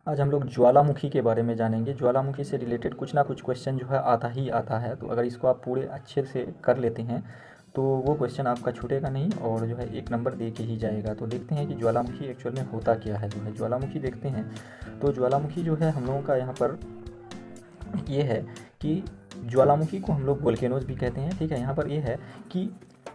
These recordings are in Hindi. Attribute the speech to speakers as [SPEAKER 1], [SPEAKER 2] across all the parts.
[SPEAKER 1] आज हम लोग ज्वालामुखी के बारे में जानेंगे। ज्वालामुखी से रिलेटेड कुछ ना कुछ क्वेश्चन जो है आता ही आता है, तो अगर इसको आप पूरे अच्छे से कर लेते हैं तो वो क्वेश्चन आपका छूटेगा नहीं और जो है एक नंबर दे के ही जाएगा। तो देखते हैं कि ज्वालामुखी एक्चुअल में होता क्या है। जो है ज्वालामुखी देखते हैं, तो ज्वालामुखी जो है हम लोगों का यहाँ पर ये है कि ज्वालामुखी को हम लोग वोल्केनोज भी कहते हैं। ठीक है, यहाँ पर ये है कि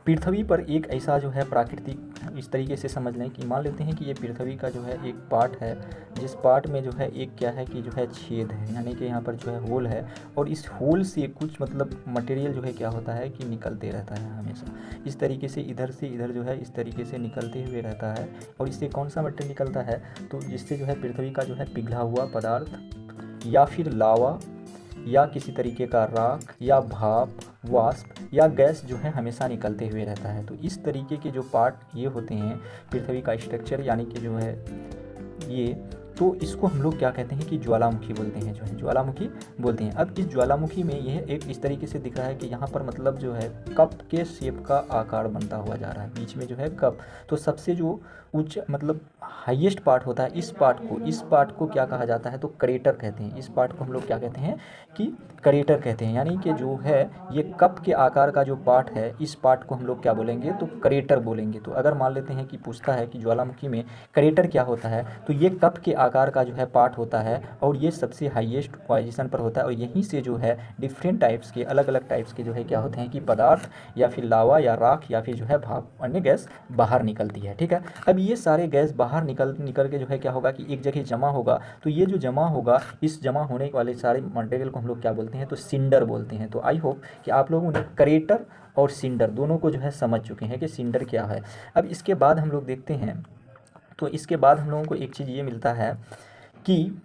[SPEAKER 1] पृथ्वी पर एक ऐसा जो है प्राकृतिक, इस तरीके से समझ लें कि मान लेते हैं कि ये पृथ्वी का जो है एक पार्ट है, जिस पार्ट में जो है एक क्या है कि जो है छेद है, यानी कि यहाँ पर जो है होल है, और इस होल से कुछ मतलब मटेरियल जो है क्या होता है कि निकलते रहता है हमेशा इस तरीके से इधर जो है इस तरीके से निकलते हुए रहता है। और इससे कौन सा मटेरियल निकलता है, तो जिससे जो है पृथ्वी का जो है पिघला हुआ पदार्थ या फिर लावा या किसी तरीके का राख या भाप, वाष्प या गैस जो है हमेशा निकलते हुए रहता है। तो इस तरीके के जो पार्ट ये होते हैं पृथ्वी का स्ट्रक्चर, यानी कि जो है ये, तो इसको हम लोग क्या कहते हैं कि ज्वालामुखी बोलते हैं, जो है ज्वालामुखी बोलते हैं। अब इस ज्वालामुखी में यह एक इस तरीके से दिख रहा है कि यहाँ पर मतलब जो है कप के शेप का आकार बनता हुआ जा रहा है, बीच में जो है कप। तो सबसे जो उच्च मतलब हाईएस्ट पार्ट होता है, इस पार्ट को क्या कहा जाता है, तो क्रेटर कहते हैं। इस पार्ट को हम लोग क्या कहते हैं कि क्रेटर कहते हैं, यानी कि जो है ये कप के आकार का जो पार्ट है, इस पार्ट को हम लोग क्या बोलेंगे, तो क्रेटर बोलेंगे। तो अगर मान लेते हैं कि पूछता है कि ज्वालामुखी में क्रेटर क्या होता है, तो ये कप के आकार का जो है पार्ट होता है और ये सबसे हाईएस्ट पोजीशन पर होता है, और यहीं से जो है डिफरेंट टाइप्स के, अलग अलग टाइप्स के जो है क्या होते हैं कि पदार्थ या फिर लावा या राख या फिर जो है भाप, अन्य गैस बाहर निकलती है। ठीक है, अब ये सारे गैस बाहर निकल के जो है क्या होगा कि एक जगह जमा होगा। तो ये जो जमा होगा, इस जमा होने वाले सारे मटेरियल को हम लोग क्या बोलते हैं, तो सिंडर बोलते हैं। तो आई होप कि आप लोगों ने क्रेटर और सिंडर दोनों को जो है समझ चुके हैं कि सिंडर क्या है। अब इसके बाद हम लोग देखते हैं, तो इसके बाद हम लोगों को एक चीज़ ये मिलता है कि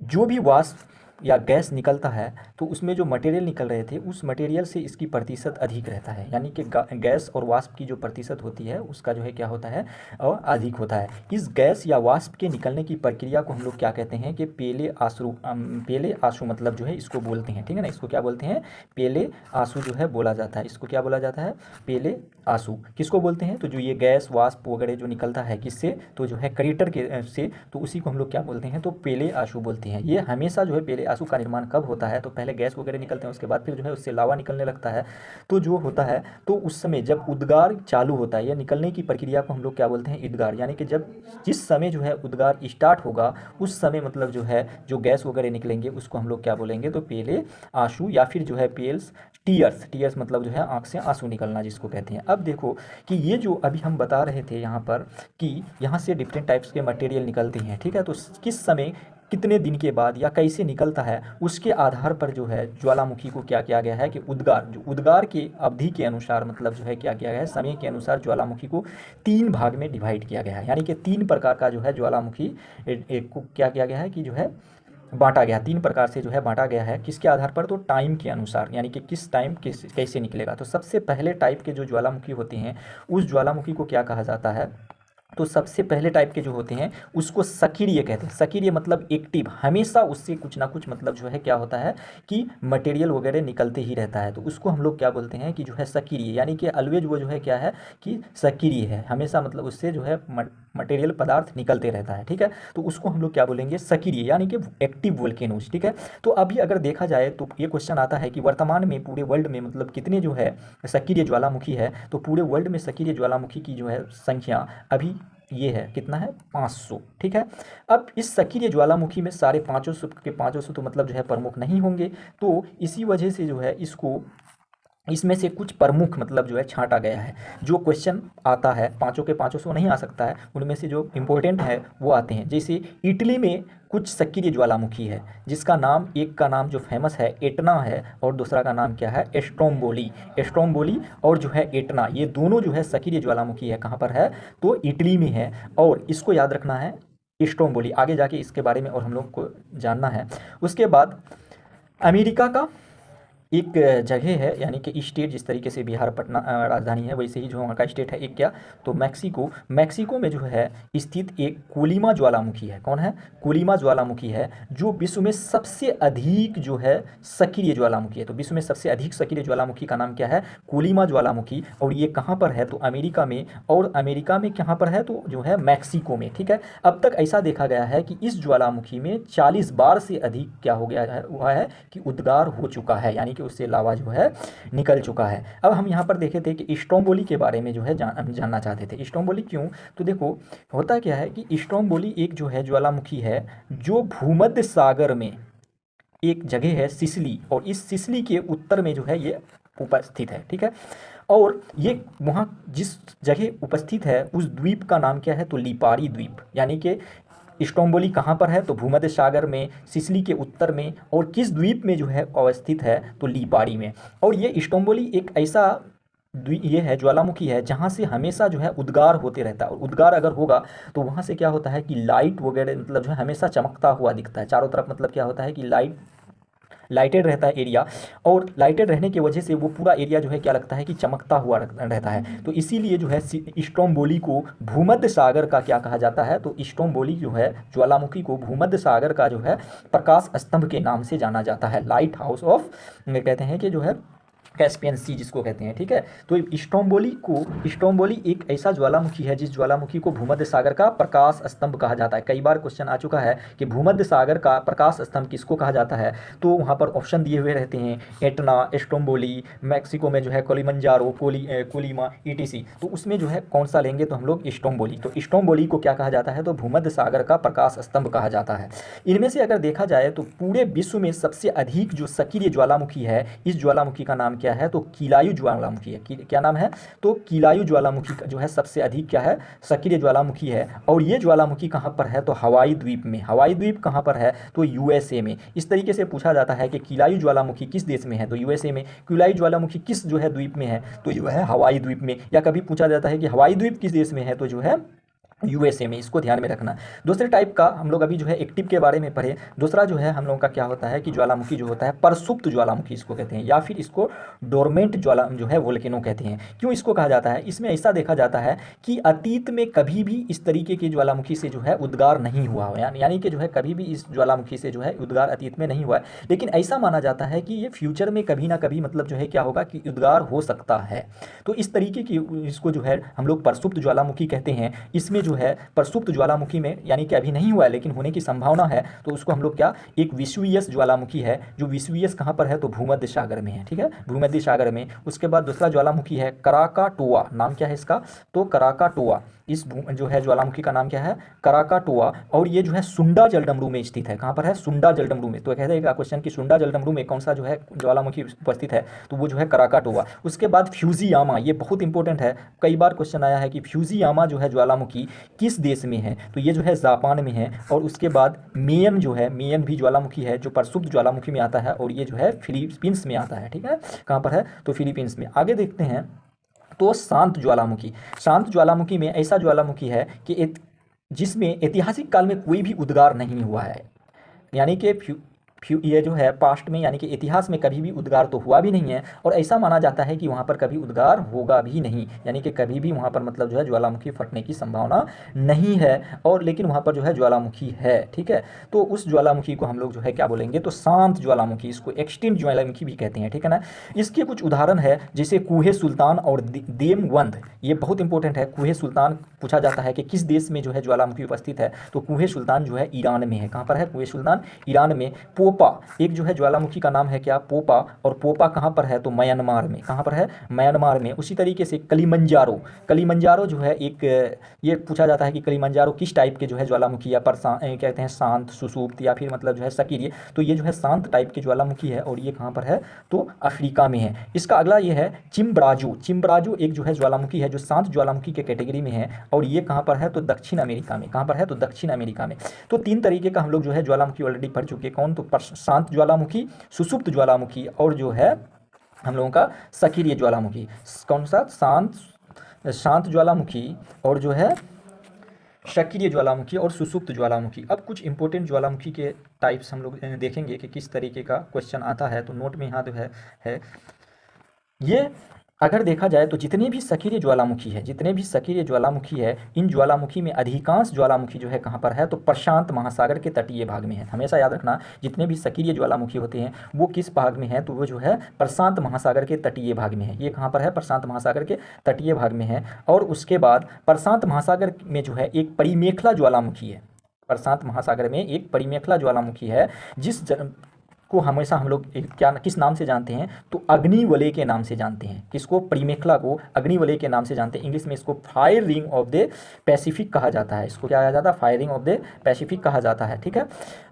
[SPEAKER 1] जो भी वाष्प या गैस निकलता है, तो उसमें जो मटेरियल निकल रहे थे उस मटेरियल से इसकी प्रतिशत अधिक रहता है, यानी कि गैस और वाष्प की जो प्रतिशत होती है उसका जो है क्या होता है और अधिक होता है। इस गैस या वाष्प के निकलने की प्रक्रिया को हम लोग क्या कहते हैं कि पेले आंसू मतलब जो है इसको बोलते हैं। ठीक है ना, इसको क्या बोलते हैं, पेले आंसू जो है बोला जाता है। इसको क्या बोला जाता है, पेले आंसू किसको बोलते हैं, तो जो ये गैस वाष्प वगैरह जो निकलता है किससे, तो जो है क्रेटर के से, तो उसी को हम लोग क्या बोलते हैं, तो पेले आंसू बोलते हैं। ये हमेशा जो है पेले आंसू का निर्माण कब होता है, तो पहले गैस वगैरह निकलते हैं, उसके बाद फिर जो है उससे लावा निकलने लगता है। तो जो होता है, तो उस समय जब उद्गार चालू होता है या निकलने की प्रक्रिया को हम लोग क्या बोलते हैं, उद्गार, यानी कि जब जिस समय जो है उद्गार स्टार्ट होगा उस समय मतलब जो है जो गैस वगैरह निकलेंगे उसको हम लोग क्या बोलेंगे, तो पेले आंसू या फिर जो है पेल्स टीयर्स मतलब जो है आंख से आंसू निकलना जिसको कहते हैं। अब देखो कि ये जो अभी हम बता रहे थे यहाँ पर कि यहाँ से डिफरेंट टाइप्स के मटेरियल निकलते हैं। ठीक है, तो किस समय कितने दिन के बाद या कैसे निकलता है, उसके आधार पर जो है ज्वालामुखी को क्या किया गया है कि उद्गार के अवधि के अनुसार मतलब जो है क्या किया गया है, समय के अनुसार ज्वालामुखी को 3 भाग में डिवाइड किया गया है, यानी कि 3 प्रकार का जो है ज्वालामुखी को क्या किया गया है कि जो है बांटा गया, 3 प्रकार से जो है बांटा गया है। किसके आधार पर, तो टाइम के अनुसार, यानी कि किस टाइम किस कैसे निकलेगा। तो सबसे पहले टाइप के जो ज्वालामुखी होते हैं उस ज्वालामुखी को क्या कहा जाता है, तो सबसे पहले टाइप के जो होते हैं उसको सक्रिय कहते हैं। सक्रिय मतलब एक्टिव, हमेशा उससे कुछ ना कुछ मतलब जो है क्या होता है कि मटेरियल वगैरह निकलते ही रहता है, तो उसको हम लोग क्या बोलते हैं कि जो है सक्रिय, यानी कि ऑलवेज वो जो है क्या है कि सक्रिय है, हमेशा मतलब उससे जो है मटेरियल पदार्थ निकलते रहता है। ठीक है, तो उसको हम लोग क्या बोलेंगे, सक्रिय, यानी कि एक्टिव वोल्केनोज। ठीक है, तो अभी अगर देखा जाए तो ये क्वेश्चन आता है कि वर्तमान में पूरे वर्ल्ड में मतलब कितने जो है सक्रिय ज्वालामुखी है, तो पूरे वर्ल्ड में सक्रिय ज्वालामुखी की जो है संख्या अभी ये है, कितना है, 500। ठीक है, अब इस सक्रिय ज्वालामुखी में सारे 500 के 500 तो मतलब जो है प्रमुख नहीं होंगे, तो इसी वजह से जो है इसको इसमें से कुछ प्रमुख मतलब जो है छांटा गया है। जो क्वेश्चन आता है 500 के 500 नहीं आ सकता है, उनमें से जो इम्पोर्टेंट है वो आते हैं। जैसे इटली में कुछ सक्रिय ज्वालामुखी है जिसका नाम, एक का नाम जो फेमस है एटना है और दूसरा का नाम क्या है, एस्ट्रोम्बोली और जो है एटना, ये दोनों जो है सक्रिय ज्वालामुखी है, कहाँ पर है, तो इटली में है। और इसको याद रखना है, स्ट्रोम्बोली, आगे जाके इसके बारे में और हम लोग को जानना है। उसके बाद अमेरिका का एक जगह है, यानी कि स्टेट, जिस तरीके से बिहार पटना राजधानी है, वैसे ही जो वहाँ का स्टेट है एक क्या, तो मैक्सिको। मैक्सिको में जो है स्थित एक कोलिमा ज्वालामुखी है। कौन है? कोलिमा ज्वालामुखी है, जो विश्व में सबसे अधिक जो है सक्रिय ज्वालामुखी है। तो विश्व में सबसे अधिक सक्रिय ज्वालामुखी का नाम क्या है? कोलिमा ज्वालामुखी। और ये कहाँ पर है? तो अमेरिका में। और अमेरिका में कहाँ पर है? तो जो है मैक्सिको में। ठीक है, अब तक ऐसा देखा गया है कि इस ज्वालामुखी में 40 बार से अधिक क्या हो गया है, हुआ है कि उद्गार हो चुका है, यानी कि उससे लावा जो है निकल चुका है। अब हम यहाँ पर देखे थे कि स्ट्रोम्बोली के बारे में जो है जानना चाहते थे। स्ट्रोम्बोली क्यों? तो देखो, होता क्या है कि स्ट्रोम्बोली एक जो है ज्वालामुखी है जो भूमध्य सागर में एक जगह है सिसिली, और इस सिसिली के उत्तर में जो है ये उपस्थित है। ठीक है, और ये वहाँ जिस जगह उपस्थित है उस द्वीप का नाम क्या है? तो लिपारी द्वीप। यानी कि स्ट्रोम्बोली कहाँ पर है? तो भूमध्य सागर में, सिसिली के उत्तर में, और किस द्वीप में जो है अवस्थित है? तो लिपारी में। और ये स्ट्रोम्बोली एक ऐसा ये है ज्वालामुखी है जहाँ से हमेशा जो है उद्गार होते रहता है। और उद्गार अगर होगा तो वहाँ से क्या होता है कि लाइट वगैरह, मतलब जो है हमेशा चमकता हुआ दिखता है चारों तरफ। मतलब क्या होता है कि लाइटेड रहता है एरिया, और लाइटेड रहने की वजह से वो पूरा एरिया जो है क्या लगता है कि चमकता हुआ रहता है। तो इसीलिए जो है स्ट्रोम्बोली को भूमध्य सागर का क्या कहा जाता है? तो स्ट्रोम्बोली जो है ज्वालामुखी को भूमध्य सागर का जो है प्रकाश स्तंभ के नाम से जाना जाता है। लाइट हाउस ऑफ कहते हैं कि जो है कैस्पियन सी जिसको कहते हैं। ठीक है, तो स्ट्रोम्बोली एक ऐसा ज्वालामुखी है जिस ज्वालामुखी को भूमध्य सागर का प्रकाश स्तंभ कहा जाता है। कई बार क्वेश्चन आ चुका है कि भूमध्य सागर का प्रकाश स्तंभ किसको कहा जाता है? तो वहाँ पर ऑप्शन दिए हुए रहते हैं, एटना, स्ट्रोम्बोली, मैक्सिको में जो है कोलिमंजारो, कोलिमा, ईटीसी। तो उसमें जो है कौन सा लेंगे? तो हम लोग स्ट्रोम्बोली। तो स्ट्रोम्बोली को क्या कहा जाता है? तो भूमध्य सागर का प्रकाश स्तंभ कहा जाता है। इनमें से अगर देखा जाए तो पूरे विश्व में सबसे अधिक जो सक्रिय ज्वालामुखी है, इस ज्वालामुखी का नाम क्या है? तो कीलायु ज्वालामुखी है। क्या नाम है? तो कीलायु ज्वालामुखी का जो है सबसे अधिक क्या है? सक्रिय ज्वालामुखी है। और ये ज्वालामुखी कहाँ पर है? तो हवाई द्वीप में। हवाई द्वीप कहाँ पर है? तो यूएसए में। इस तरीके से पूछा जाता है कि कीलायु ज्वालामुखी किस देश में है? तो यूएसए में। कीलायु ज्वालामुखी किस जो है द्वीप में है? तो जो है हवाई द्वीप में। या कभी पूछा जाता है कि हवाई द्वीप किस देश में है? तो जो है यूएसए में। इसको ध्यान में रखना। दूसरे टाइप का हम लोग अभी जो है एक्टिव के बारे में पढ़े। दूसरा जो है हम लोगों का क्या होता है कि ज्वालामुखी जो होता है परसुप्त ज्वालामुखी इसको कहते हैं, या फिर इसको डोरमेंट ज्वाला जो है वोल्केनो कहते हैं। क्यों इसको कहा जाता है? इसमें ऐसा देखा जाता है कि अतीत में कभी भी इस तरीके की ज्वालामुखी से जो है उद्गार नहीं हुआ हो, यानी कि जो है कभी भी इस ज्वालामुखी से जो है उद्गार अतीत में नहीं हुआ है। लेकिन ऐसा माना जाता है कि ये फ्यूचर में कभी ना कभी मतलब जो है क्या होगा कि उद्गार हो सकता है। तो इस तरीके की इसको जो है हम लोग परसुप्त ज्वालामुखी कहते हैं। इसमें जो है परसुप्त ज्वालामुखी में, यानी कि अभी नहीं हुआ है लेकिन होने की संभावना है, तो उसको हम लोग क्या, एक विषुवीयस ज्वालामुखी है। जो विषुवीयस कहाँ पर है? तो भूमध्य सागर में है। ठीक है, भूमध्य सागर में। उसके बाद दूसरा ज्वालामुखी है कराकाटोआ। नाम क्या है इसका? तो कराकाटोआ। इस जो है ज्वालामुखी का नाम क्या है? कराकाटोआ। और ये जो है सुंडा जलडमरू में स्थित है। कहाँ पर है? सुंडा जलडमरू में। तो कह देगा क्वेश्चन कि सुंडा जलडमरू में कौन सा जो है ज्वालामुखी उपस्थित है? तो वो जो है कराकाटोआ। उसके बाद फ्यूजियामा, ये बहुत इंपॉर्टेंट है, कई बार क्वेश्चन आया है कि फ्यूजियामा जो है ज्वालामुखी किस देश में है? तो ये जो है जापान में है। और उसके बाद मेयन जो है, मेयन भी ज्वालामुखी है जो परसुप्त ज्वालामुखी में आता है, और ये जो है फिलीपींस में आता है। ठीक है, कहाँ पर है? तो फिलीपींस में। आगे देखते हैं तो शांत ज्वालामुखी। शांत ज्वालामुखी में ऐसा ज्वालामुखी है कि जिसमें ऐतिहासिक काल में कोई भी उद्गार नहीं हुआ है, यानी कि ये जो है पास्ट में, यानी कि इतिहास में कभी भी उद्गार तो हुआ भी नहीं है, और ऐसा माना जाता है कि वहाँ पर कभी उद्गार होगा भी नहीं, यानी कि कभी भी वहाँ पर मतलब जो है ज्वालामुखी फटने की संभावना नहीं है। और लेकिन वहाँ पर जो है ज्वालामुखी है। ठीक है, तो उस ज्वालामुखी को हम लोग जो है क्या बोलेंगे? तो शांत ज्वालामुखी, इसको एक्सटिंक्ट ज्वालामुखी भी कहते हैं। ठीक है ना। इसके कुछ उदाहरण है जैसे कुहे सुल्तान और देमवंद। ये बहुत इंपॉर्टेंट है। कुहे सुल्तान पूछा जाता है कि किस देश में जो है ज्वालामुखी उपस्थित है? तो कुहे सुल्तान जो है ईरान में है। कहाँ पर है? कुहे सुल्तान ईरान में। पोपा, एक जो है ज्वालामुखी का नाम है क्या? पोपा। और पोपा कहाँ पर है? तो म्यांमार में। कहाँ पर है? म्यांमार में। उसी तरीके से कलिमंजारो, कलिमंजारो जो है एक, ये पूछा जाता है कि कलिमंजारो किस टाइप के जो है ज्वालामुखी, या पर कहते हैं शांत, सुसुप्त, या फिर मतलब जो है सक्रिय। तो ये जो है शांत टाइप की ज्वालामुखी है, और ये कहाँ पर है? तो अफ्रीका में है। इसका अगला ये है चिम्बराजू। चिम्बराजू एक जो है ज्वालामुखी है जो शांत ज्वालामुखी के कैटेगरी में है, और ये कहाँ पर है? तो दक्षिण अमेरिका में। कहाँ पर है? तो दक्षिण अमेरिका में। तो तीन तरीके का हम लोग जो है ज्वालामुखी ऑलरेडी पढ़ चुके हैं। कौन? तो शांत ज्वालामुखी, सुसुप्त ज्वालामुखी, और जो है हम लोगों का सक्रिय ज्वालामुखी। कौन सा? शांत ज्वालामुखी, और जो है सक्रिय ज्वालामुखी और सुषुप्त ज्वालामुखी। अब कुछ इंपॉर्टेंट ज्वालामुखी के टाइप्स हम लोग देखेंगे कि किस तरीके का क्वेश्चन आता है। तो नोट में यहाँ जो है ये अगर देखा जाए तो जितने भी सक्रिय ज्वालामुखी है, जितने भी सक्रिय ज्वालामुखी है, इन ज्वालामुखी में अधिकांश ज्वालामुखी जो है कहाँ पर है, तो प्रशांत महासागर के तटीय भाग में है। हमेशा याद रखना, जितने भी सक्रिय ज्वालामुखी होते हैं वो किस भाग में है, तो वो जो है प्रशांत महासागर के तटीय भाग में है। ये कहाँ पर है, प्रशांत महासागर के तटीय भाग में है। और उसके बाद प्रशांत महासागर में जो है एक परिमेखला ज्वालामुखी है। प्रशांत महासागर में एक परिमेखला ज्वालामुखी है जिस को हमेशा हम लोग क्या किस नाम से जानते हैं, तो अग्निवलय के नाम से जानते हैं। किसको, परिमेखला को अग्निवलय के नाम से जानते हैं। इंग्लिश में इसको fire ring of the Pacific कहा जाता है। इसको क्या कहा जाता है, fire ring of the Pacific कहा जाता है। ठीक है।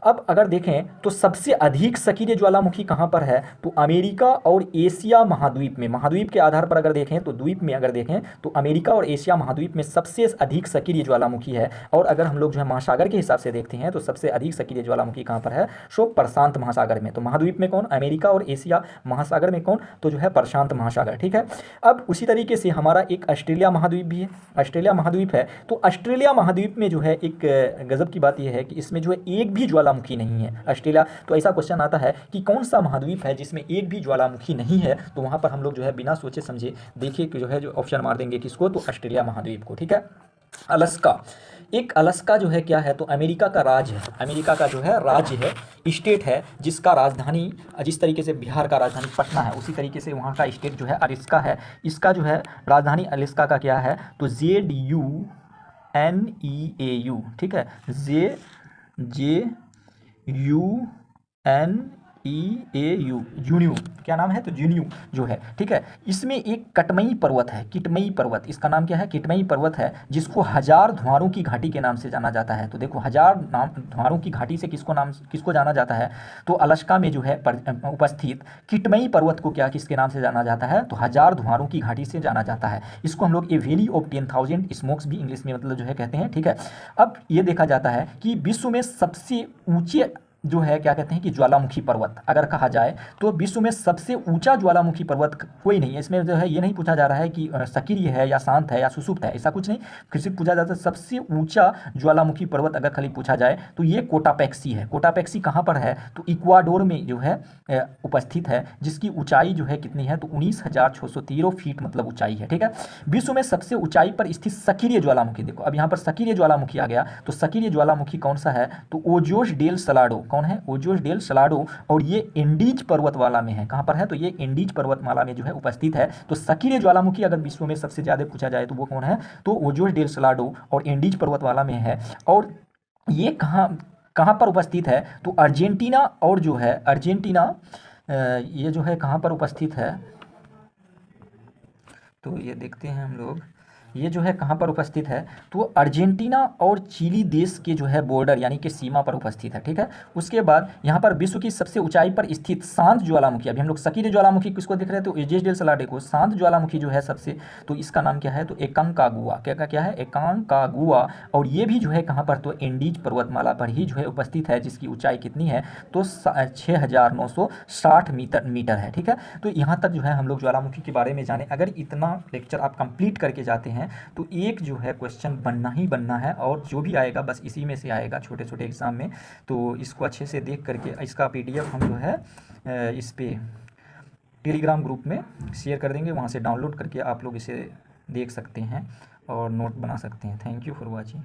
[SPEAKER 1] अब अगर देखें तो सबसे अधिक सक्रिय ज्वालामुखी कहाँ पर है, तो अमेरिका और एशिया महाद्वीप में। महाद्वीप के आधार पर अगर देखें तो द्वीप में अगर देखें तो अमेरिका और एशिया महाद्वीप में सबसे अधिक सक्रिय ज्वालामुखी है। और अगर हम लोग जो है महासागर के हिसाब से देखते हैं तो सबसे अधिक सक्रिय ज्वालामुखी कहाँ पर है, सो प्रशांत महासागर में। तो महाद्वीप में कौन, अमेरिका और एशिया महासागर में कौन, तो जो है प्रशांत महासागर। ठीक है। अब उसी तरीके से हमारा एक ऑस्ट्रेलिया महाद्वीप भी है। ऑस्ट्रेलिया महाद्वीप है तो ऑस्ट्रेलिया महाद्वीप में जो है एक गजब की बात यह है कि इसमें जो है एक भी ज्वालामुखी नहीं है। ऑस्ट्रेलिया, तो ऐसा क्वेश्चन आता है कि कौन सा महाद्वीप है जिसमें एक भी ज्वालामुखी नहीं है, तो वहां पर हम लोग जो है बिना सोचे समझे देखिए कि जो है जो ऑप्शन मार देंगे किसको, तो ऑस्ट्रेलिया महाद्वीप को। ठीक है। अलास्का, एक अलास्का जो है क्या है, तो अमेरिका का राज्य है। अमेरिका का जो है राज्य है, स्टेट है, जिसका राजधानी, जिस तरीके से बिहार का राजधानी पटना है उसी तरीके से वहाँ का स्टेट जो है अलास्का है। इसका जो है राजधानी अलास्का का क्या है, तो ZUNEAU। ठीक है, JUNEAU, जुनियू, क्या नाम है, तो जुनियू जो है। ठीक है। इसमें एक कटमई पर्वत है, किटमई पर्वत, इसका नाम क्या है, किटमई पर्वत है, जिसको हजार धुआरों की घाटी के नाम से जाना जाता है। तो देखो, हजार धुआरों की घाटी से किसको जाना जाता है, तो अलास्का में जो है उपस्थित किटमई पर्वत को क्या किसके नाम से जाना जाता है, तो हजार धुआरों की घाटी से जाना जाता है। इसको हम लोग ए वैली ऑफ 10,000 स्मोक्स भी इंग्लिश में मतलब जो है कहते हैं। ठीक है। अब ये देखा जाता है कि विश्व में सबसे ऊंचे जो है क्या कहते हैं कि ज्वालामुखी पर्वत अगर कहा जाए तो विश्व में सबसे ऊंचा ज्वालामुखी पर्वत कोई नहीं है। इसमें जो है ये नहीं पूछा जा रहा है कि सक्रिय है या शांत है या सुषुप्त है, ऐसा कुछ नहीं। सिर्फ पूछा जाता है सबसे ऊंचा ज्वालामुखी पर्वत अगर खाली पूछा जाए तो ये कोटापेक्सी है। कोटापेक्सी कहाँ पर है, तो इक्वाडोर में जो है उपस्थित है, जिसकी ऊंचाई जो है कितनी है, तो 19,613 फीट मतलब ऊंचाई है। ठीक है। विश्व में सबसे ऊंचाई पर स्थित सक्रिय ज्वालामुखी, देखो अब यहाँ पर सक्रिय ज्वालामुखी आ गया, तो सक्रिय ज्वालामुखी कौन सा है, तो ओजोस डेल सलाडो। कौन है, ओजोस डेल सलाडो। और ये एंडीज पर्वतमाला में है। कहां पर है, तो ये एंडीज पर्वतमाला में जो है उपस्थित है। तो सक्रिय ज्वालामुखी अगर विश्व में सबसे ज्यादा पूछा जाए तो वो कौन है, तो ओजोस डेल सलाडो और एंडीज पर्वतमाला में है। और ये कहां पर उपस्थित है, तो अर्जेंटीना और जो है अर्जेंटीना, ये जो है कहां पर उपस्थित है, तो ये देखते हैं हम लोग, ये जो है कहाँ पर उपस्थित है, तो अर्जेंटीना और चिली देश के जो है बॉर्डर यानी कि सीमा पर उपस्थित है। ठीक है। उसके बाद यहाँ पर विश्व की सबसे ऊंचाई पर स्थित शांत ज्वालामुखी, अभी हम लोग सक्रिय ज्वालामुखी किसको देख रहे हैं, तो ओजोस डेल सलाडो को। शांत ज्वालामुखी जो है सबसे, तो इसका नाम क्या है, तो एकांकागुआ। क्या है, एकांकागुआ। और ये भी जो है कहाँ पर, तो एंडीज पर्वतमाला पर ही जो है उपस्थित है, जिसकी ऊंचाई कितनी है, तो 6,960 मीटर है। ठीक है। तो यहाँ तक जो है हम लोग ज्वालामुखी के बारे में जाने। अगर इतना लेक्चर आप कंप्लीट करके जाते हैं तो एक जो है क्वेश्चन बनना ही बनना है, और जो भी आएगा बस इसी में से आएगा छोटे छोटे एग्जाम में। तो इसको अच्छे से देख करके इसका PDF हम जो है इस पे टेलीग्राम ग्रुप में शेयर कर देंगे, वहाँ से डाउनलोड करके आप लोग इसे देख सकते हैं और नोट बना सकते हैं। Thank you for watching.